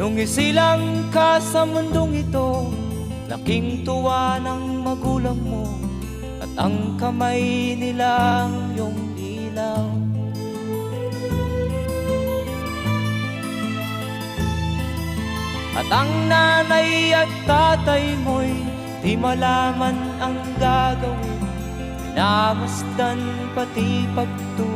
Nung isilang ka sa mundong ito, laking tuwa ng magulang mo, at ang kamay nila ang iyong ilaw. At ang nanay at tatay mo'y di malaman ang gagawin, minamasdan pati pagtulog.